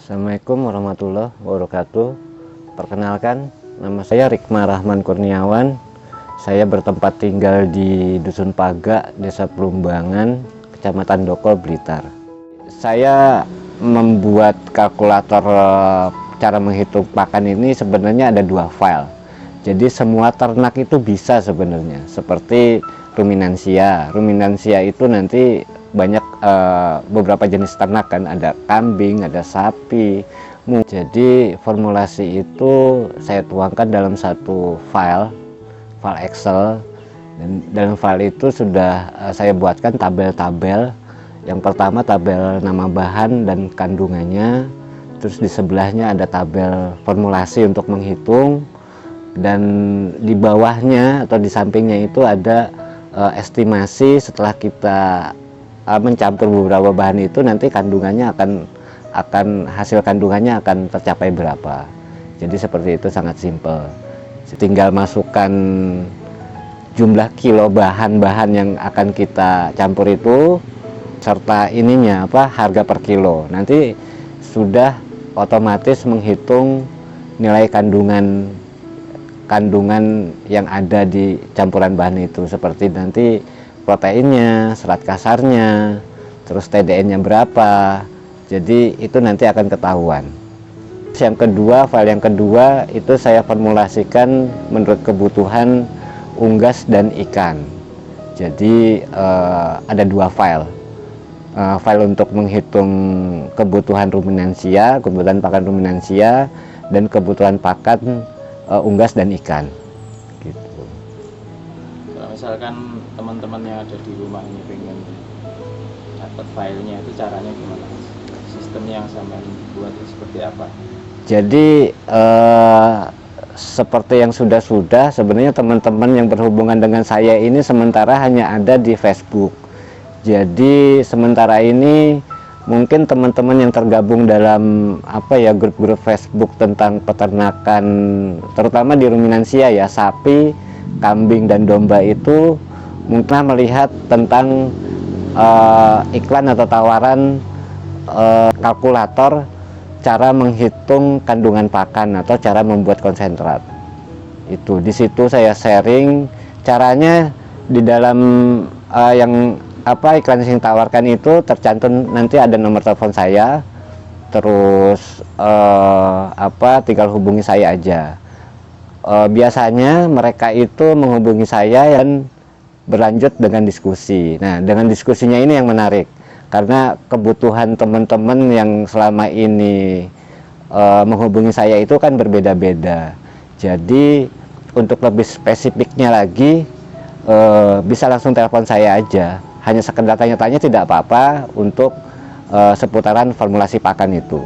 Assalamualaikum warahmatullahi wabarakatuh. Perkenalkan, nama saya Rikma Rahman Kurniawan. Saya bertempat tinggal di Dusun Paga, Desa Pelumbangan, Kecamatan Dokol, Blitar. Saya membuat kalkulator cara menghitung pakan ini sebenarnya ada dua file. Jadi semua ternak itu bisa sebenarnya, seperti ruminansia. Ruminansia itu nanti banyak beberapa jenis ternak kan, ada kambing, ada sapi. Jadi formulasi itu saya tuangkan dalam satu file Excel, dan dalam file itu sudah saya buatkan tabel-tabel. Yang pertama tabel nama bahan dan kandungannya, terus di sebelahnya ada tabel formulasi untuk menghitung, dan di bawahnya atau di sampingnya itu ada estimasi setelah kita mencampur beberapa bahan itu, nanti kandungannya akan hasil kandungannya akan tercapai berapa. Jadi seperti itu, sangat simpel. Tinggal masukkan jumlah kilo bahan-bahan yang akan kita campur itu serta ininya harga per kilo. Nanti sudah otomatis menghitung nilai kandungan yang ada di campuran bahan itu, seperti nanti proteinnya, serat kasarnya, terus TDN-nya berapa. Jadi itu nanti akan ketahuan. Yang kedua, file yang kedua itu saya formulasikan menurut kebutuhan unggas dan ikan. Jadi ada dua file. File untuk menghitung kebutuhan ruminansia, kebutuhan pakan ruminansia, dan kebutuhan pakan unggas dan ikan. Gitu. Kalau misalkan teman-teman yang ada di rumah ini pengen dapat filenya, itu caranya gimana? Sistem yang sampai buat itu seperti apa? Jadi seperti yang sudah sebenarnya teman-teman yang berhubungan dengan saya ini sementara hanya ada di Facebook. Jadi sementara ini mungkin teman-teman yang tergabung dalam grup-grup Facebook tentang peternakan, terutama di ruminansia ya, sapi, kambing dan domba, itu mungkin melihat tentang iklan atau tawaran kalkulator cara menghitung kandungan pakan atau cara membuat konsentrat. Itu di situ saya sharing caranya. Di dalam iklan yang tawarkan itu tercantum, nanti ada nomor telepon saya, terus tinggal hubungi saya aja. Biasanya mereka itu menghubungi saya dan berlanjut dengan diskusi. Nah, dengan diskusinya ini yang menarik, karena kebutuhan teman-teman yang selama ini menghubungi saya itu kan berbeda-beda. Jadi untuk lebih spesifiknya lagi, bisa langsung telepon saya aja. Hanya sekedar tanya-tanya tidak apa-apa untuk seputaran formulasi pakan itu.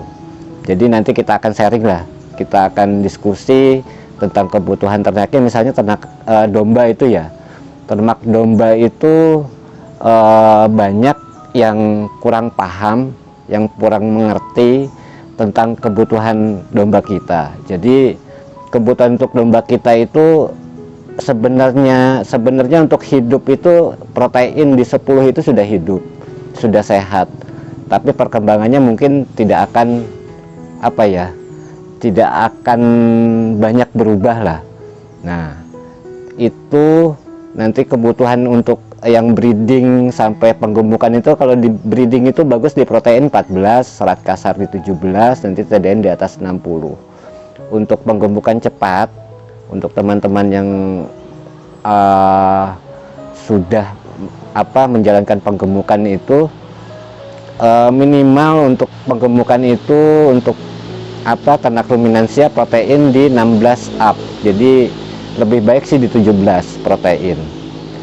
Jadi nanti kita akan sharing lah, kita akan diskusi tentang kebutuhan ternaknya. Misalnya ternak domba itu ya, ternak domba itu banyak yang kurang paham, yang kurang mengerti tentang kebutuhan domba kita. Jadi kebutuhan untuk domba kita itu sebenarnya untuk hidup itu protein di 10 itu sudah hidup, sudah sehat. Tapi perkembangannya mungkin tidak akan banyak berubah lah. Nah, itu nanti kebutuhan untuk yang breeding sampai penggemukan itu, kalau di breeding itu bagus di protein 14, serat kasar di 17, nanti TDN di atas 60. Untuk penggemukan cepat, untuk teman-teman yang sudah menjalankan penggemukan itu, minimal untuk penggemukan itu untuk ternak ruminansia protein di 16 up. Jadi lebih baik sih di 17 protein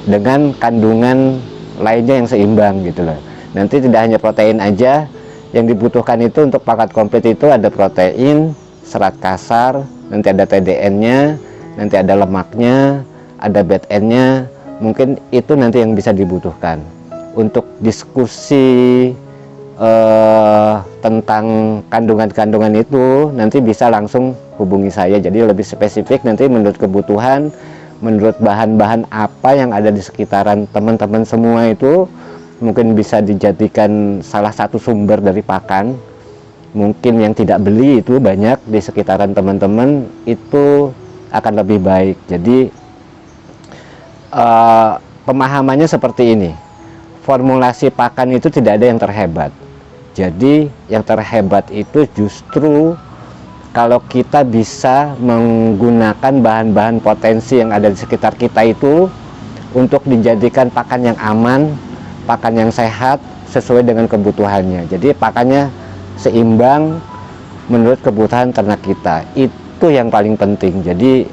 dengan kandungan lainnya yang seimbang gitu loh. Nanti tidak hanya protein aja yang dibutuhkan, itu untuk paket komplit itu ada protein, serat kasar, nanti ada TDN-nya, nanti ada lemaknya, ada bad end-nya. Mungkin itu nanti yang bisa dibutuhkan. Untuk diskusi tentang kandungan-kandungan itu nanti bisa langsung hubungi saya. Jadi lebih spesifik nanti menurut kebutuhan, menurut bahan-bahan apa yang ada di sekitaran teman-teman semua, itu mungkin bisa dijadikan salah satu sumber dari pakan. mungkin yang tidak beli itu banyak di sekitaran teman-teman, itu akan lebih baik. Jadi pemahamannya seperti ini, formulasi pakan itu tidak ada yang terhebat. Jadi yang terhebat itu justru kalau kita bisa menggunakan bahan-bahan potensi yang ada di sekitar kita itu untuk dijadikan pakan yang aman, pakan yang sehat sesuai dengan kebutuhannya. Jadi pakannya seimbang menurut kebutuhan ternak kita, itu yang paling penting. Jadi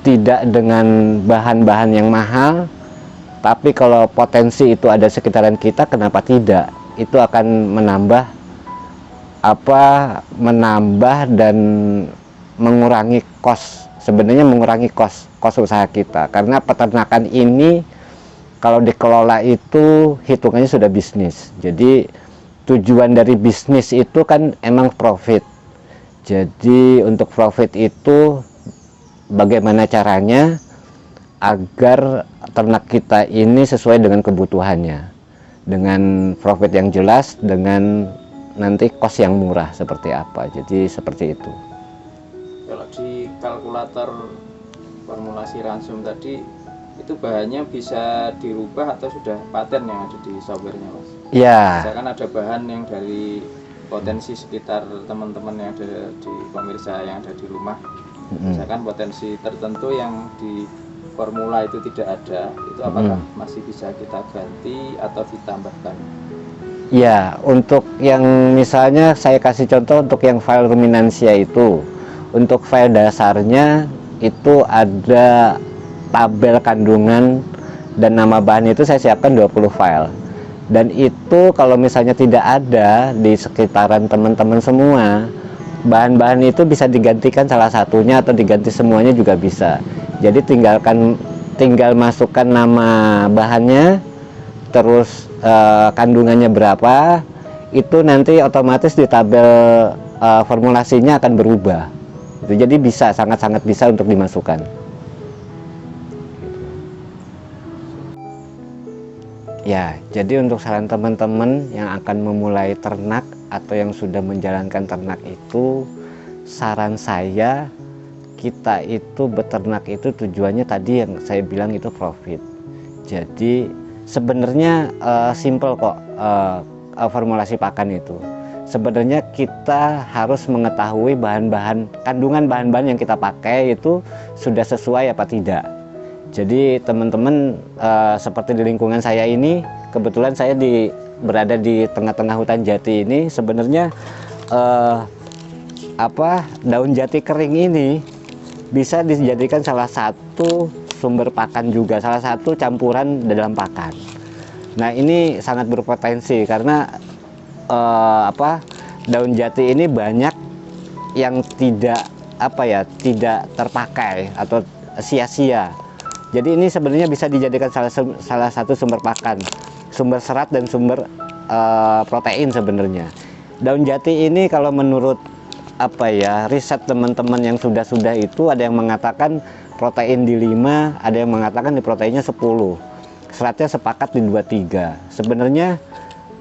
tidak dengan bahan-bahan yang mahal, tapi kalau potensi itu ada sekitaran kita, kenapa tidak? Itu akan menambah dan mengurangi kos, sebenarnya mengurangi kos usaha kita, karena peternakan ini kalau dikelola itu hitungannya sudah bisnis. Jadi tujuan dari bisnis itu kan emang profit. Jadi untuk profit itu bagaimana caranya agar ternak kita ini sesuai dengan kebutuhannya, dengan profit yang jelas, dengan nanti kos yang murah seperti apa. Jadi seperti itu. Kalau di kalkulator formulasi Ransum tadi, itu bahannya bisa dirubah atau sudah paten yang ada di softwarenya, Mas? Ya. Misalkan ada bahan yang dari potensi sekitar teman-teman yang ada di pemirsa yang ada di rumah, misalkan potensi tertentu yang di formula itu tidak ada, itu apakah masih bisa kita ganti atau ditambahkan? Ya, untuk yang misalnya saya kasih contoh untuk yang file ruminansia itu, untuk file dasarnya itu ada tabel kandungan dan nama bahan, itu saya siapkan 20 file. Dan itu kalau misalnya tidak ada di sekitaran teman-teman semua, bahan-bahan itu bisa digantikan salah satunya atau diganti semuanya juga bisa. Jadi tinggal masukkan nama bahannya, terus kandungannya berapa, itu nanti otomatis di tabel formulasinya akan berubah. Jadi bisa, sangat-sangat bisa untuk dimasukkan. Ya, jadi untuk saran teman-teman yang akan memulai ternak atau yang sudah menjalankan ternak itu, saran saya, kita itu beternak itu tujuannya tadi yang saya bilang itu profit. Jadi sebenarnya simple kok formulasi pakan itu. Sebenarnya kita harus mengetahui kandungan bahan-bahan yang kita pakai itu sudah sesuai apa tidak. Jadi teman-teman seperti di lingkungan saya ini, kebetulan saya berada di tengah-tengah hutan jati ini, sebenarnya daun jati kering ini bisa dijadikan salah satu sumber pakan juga, salah satu campuran dalam pakan. Nah, ini sangat berpotensi karena daun jati ini banyak yang tidak terpakai atau sia-sia. Jadi ini sebenarnya bisa dijadikan salah satu sumber pakan, sumber serat dan sumber protein sebenarnya. Daun jati ini kalau menurut riset teman-teman yang sudah itu, ada yang mengatakan protein di 5, ada yang mengatakan di proteinnya 10. Seratnya sepakat di 23. Sebenarnya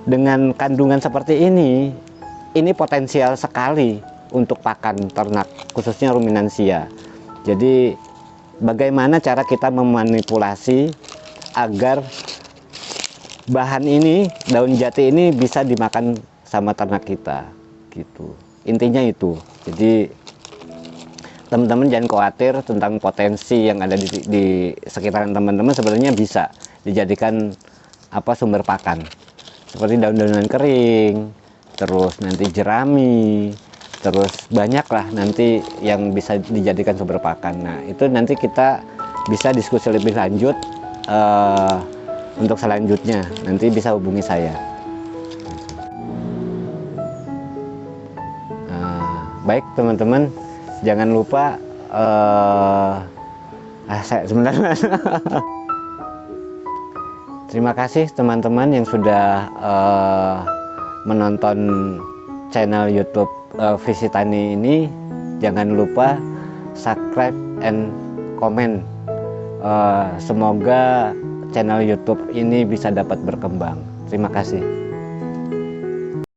dengan kandungan seperti ini potensial sekali untuk pakan ternak, khususnya ruminansia. Jadi bagaimana cara kita memanipulasi agar bahan ini, daun jati ini bisa dimakan sama ternak kita, gitu. Intinya itu. Jadi teman-teman jangan khawatir tentang potensi yang ada di sekitaran teman-teman, sebenarnya bisa dijadikan sumber pakan. Seperti daun-daunan kering, terus nanti jerami, terus banyaklah nanti yang bisa dijadikan sumber pakan. Nah, itu nanti kita bisa diskusi lebih lanjut untuk selanjutnya. Nanti bisa hubungi saya. Baik teman-teman, jangan lupa sebenarnya terima kasih teman-teman yang sudah menonton channel YouTube Visitani ini. Jangan lupa subscribe and comment. Semoga channel YouTube ini bisa dapat berkembang. Terima kasih.